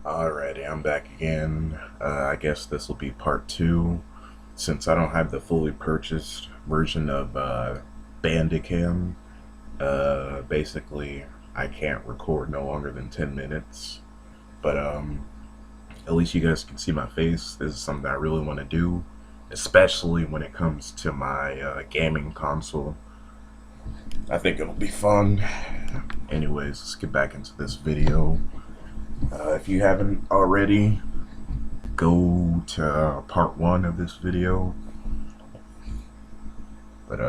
Alrighty, I'm back again. I guess this will be part two, since I don't have the fully purchased version of Bandicam. Basically, I can't record no longer than 10 minutes. But at least you guys can see my face. This is something I really want to do, especially when it comes to my gaming console. I think it'll be fun. Anyways, let's get back into this video. If you haven't already, go to part one of this video. But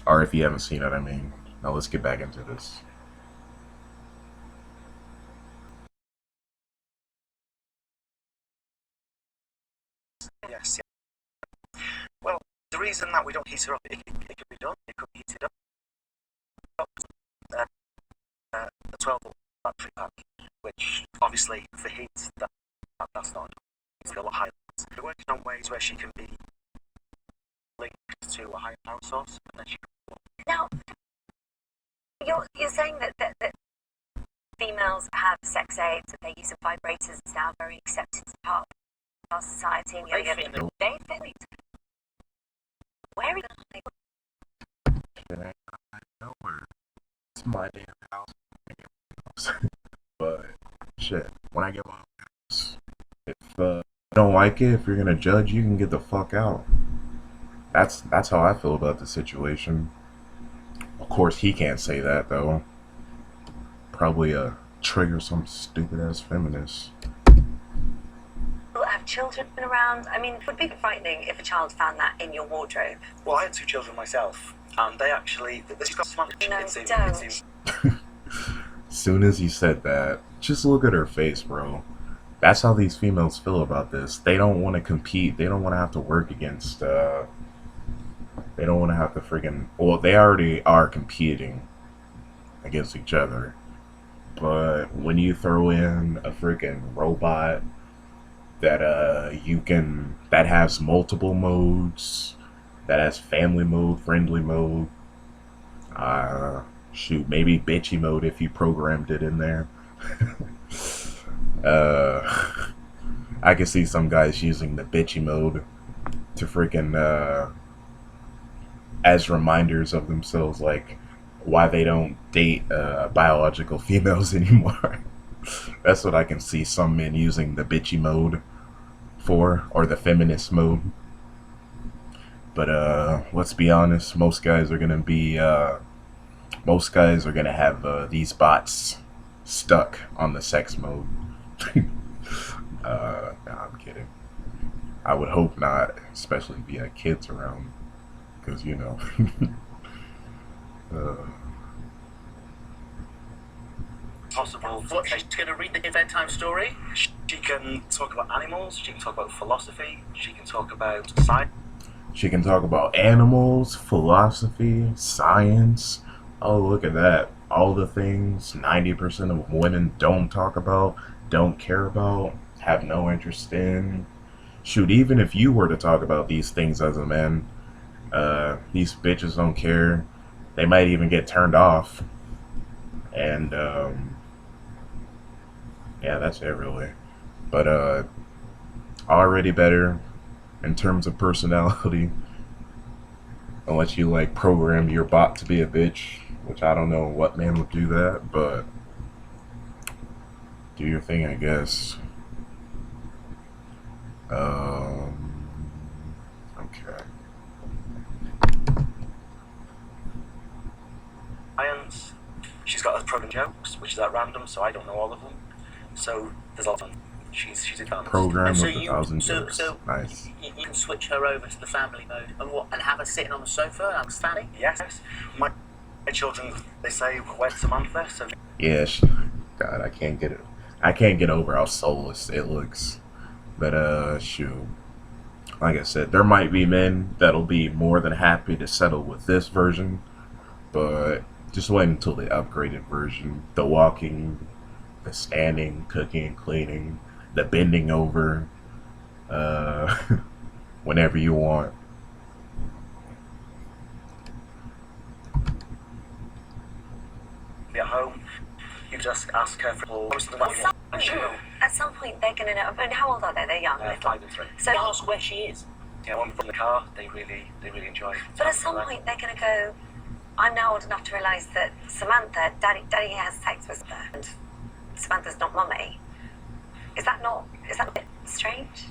or if you haven't seen it, I mean. Now let's get back into this. Yes. Well, the reason that we don't heat her up, it could be done. It could be heated up. The 12-volt battery pack, which obviously for heat, that's not. It's a lot higher. We're working on ways where she can be linked to a higher power source, and then she can. Now, you're saying that females have sex aids, that they use vibrators. It's now very accepted part of our society. Where are you Nowhere. It's my damn house. But shit, when I get my house, if you don't like it, if you're gonna judge, you can get the fuck out. That's how I feel about the situation. Of course, he can't say that though. Probably trigger some stupid ass feminist. have children around? I mean, it would be frightening if a child found that in your wardrobe. Well, I had 2 children myself, and they actually. This got smart. No, don't. Soon as you said that, just look at her face, bro. That's how these females feel about this. They don't want to compete. They don't want to have to work against, they don't want to have to freaking, well, they already are competing against each other. But when you throw in a freaking robot that, that has multiple modes, that has family mode, friendly mode, shoot, maybe bitchy mode if you programmed it in there. I can see some guys using the bitchy mode to freaking, as reminders of themselves, like why they don't date biological females anymore. That's what I can see some men using the bitchy mode for, or the feminist mode. But let's be honest, most guys are gonna have these bots stuck on the sex mode. Nah, I'm kidding. I would hope not, especially if you had kids around, because you know. Possible. What, she's going to read the bedtime story? She can talk about animals, she can talk about philosophy, she can talk about science. She can talk about animals, philosophy, science. Oh, look at that. All the things 90% of women don't talk about, don't care about, have no interest in. Shoot, even if you were to talk about these things as a man, these bitches don't care. They might even get turned off. And, yeah, that's it really. But, already better in terms of personality. Unless you, like, programmed your bot to be a bitch. Which I don't know what man would do that, but do your thing, I guess. Okay. Science. She's got her program jokes, which is at random, so I don't know all of them. So there's a lot of fun. She's advanced. Program with 1,000 jokes. Nice. You can switch her over to the family mode and have her sitting on the sofa and standing? Yes. My children, they say, where's Samantha? So Yeah, God, I can't get it. I can't get over how soulless it looks. But, shoot. Like I said, there might be men that'll be more than happy to settle with this version. But just wait until the upgraded version. The walking, the standing, cooking and cleaning, the bending over, whenever you want. at home, you just ask her for something that you want. At some some point they're going to know. I mean, how old are they? They're young. 5 and 3. So Ask where she is. Yeah, one from the car. They really enjoy it. but at some point they're going to go, I'm now old enough to realise that Samantha, Daddy has sex with her, and Samantha's not mummy. Is that a bit strange?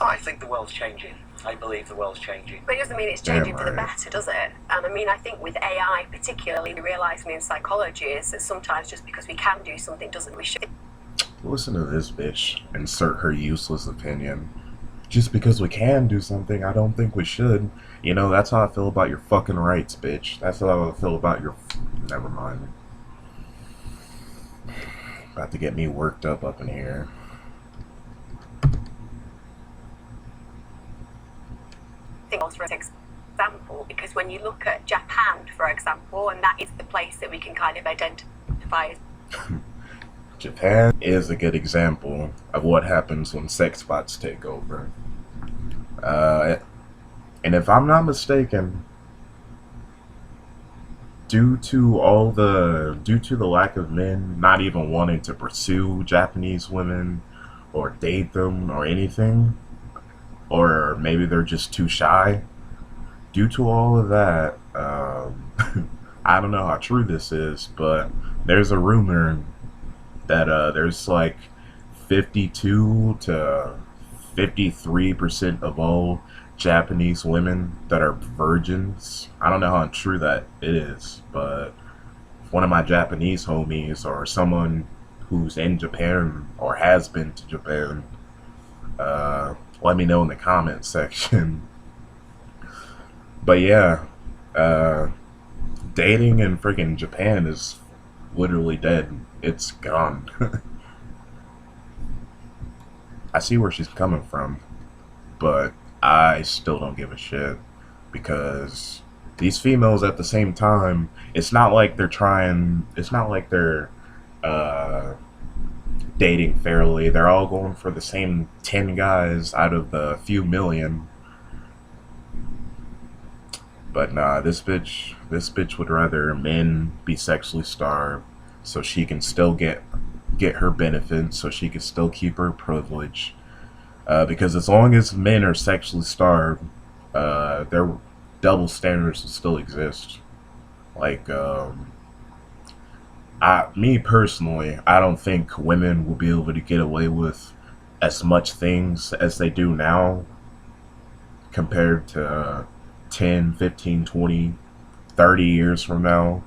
I think the world's changing. I believe the world's changing. But it doesn't mean it's changing for the better, does it? And I mean, I think with AI particularly, we realise in psychology is that sometimes just because we can do something doesn't we should. Listen to this bitch insert her useless opinion. Just because we can do something, I don't think we should. You know, that's how I feel about your fucking rights, bitch. That's how I feel about your... Never mind. About to get me worked up in here. For example, because when you look at Japan, for example, and that is the place that we can kind of identify as Japan is a good example of what happens when sex bots take over. And if I'm not mistaken, due to the lack of men not even wanting to pursue Japanese women or date them or anything, or maybe they're just too shy, due to all of that, I don't know how true this is, but there's a rumor that there's like 52 to 53% of all Japanese women that are virgins. I don't know how true that it is, but if one of my Japanese homies or someone who's in Japan or has been to Japan, let me know in the comment section. But yeah, dating in freaking Japan is literally dead. It's gone. I see where she's coming from, but I still don't give a shit, because these females at the same time, it's not like they're dating fairly. They're all going for the same 10 guys out of the few million. But nah, this bitch would rather men be sexually starved so she can still get her benefits, so she can still keep her privilege. Because as long as men are sexually starved, their double standards will still exist. Like, me personally, I don't think women will be able to get away with as much things as they do now compared to 10, 15, 20, 30 years from now.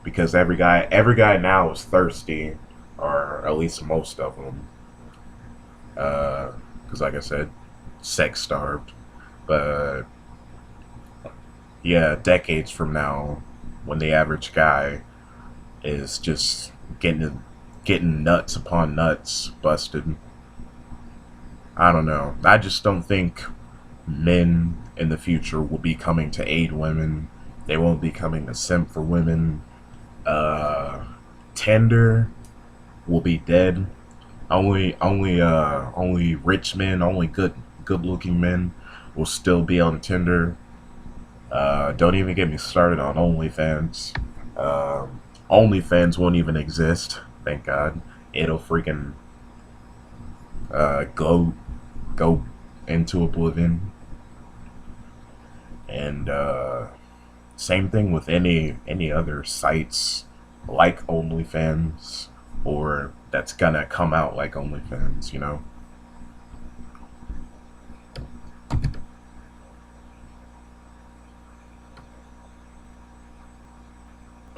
Because every guy now is thirsty, or at least most of them. Because like I said, sex starved. But yeah, decades from now, when the average guy is just getting nuts upon nuts busted, I don't know. I just don't think men in the future will be coming to aid women. They won't be coming to simp for women. Tinder will be dead. Only rich men, only good looking men will still be on Tinder. Don't even get me started on OnlyFans. OnlyFans won't even exist, thank God. It'll freaking go into oblivion. And same thing with any other sites like OnlyFans, or that's gonna come out like OnlyFans, you know?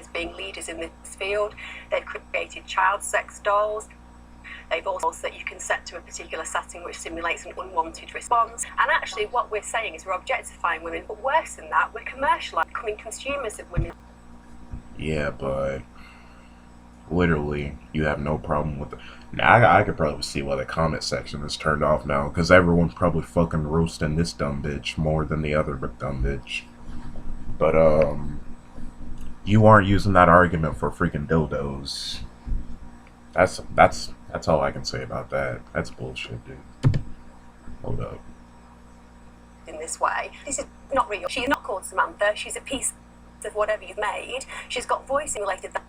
as being leaders in this field. They've created child sex dolls. They've also that you can set to a particular setting which simulates an unwanted response. And actually what we're saying is we're objectifying women, but worse than that, we're commercializing, becoming consumers of women. Yeah, but literally, you have no problem with it. Now, I could probably see why the comment section is turned off now, because everyone's probably fucking roasting this dumb bitch more than the other dumb bitch. But, you aren't using that argument for freaking dildos. That's all I can say about that. That's bullshit, dude. Hold up. In this way, this is not real. She's not called Samantha. She's a piece of whatever you've made. She's got voice simulated that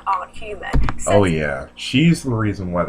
aren't human. So oh yeah, she's the reason why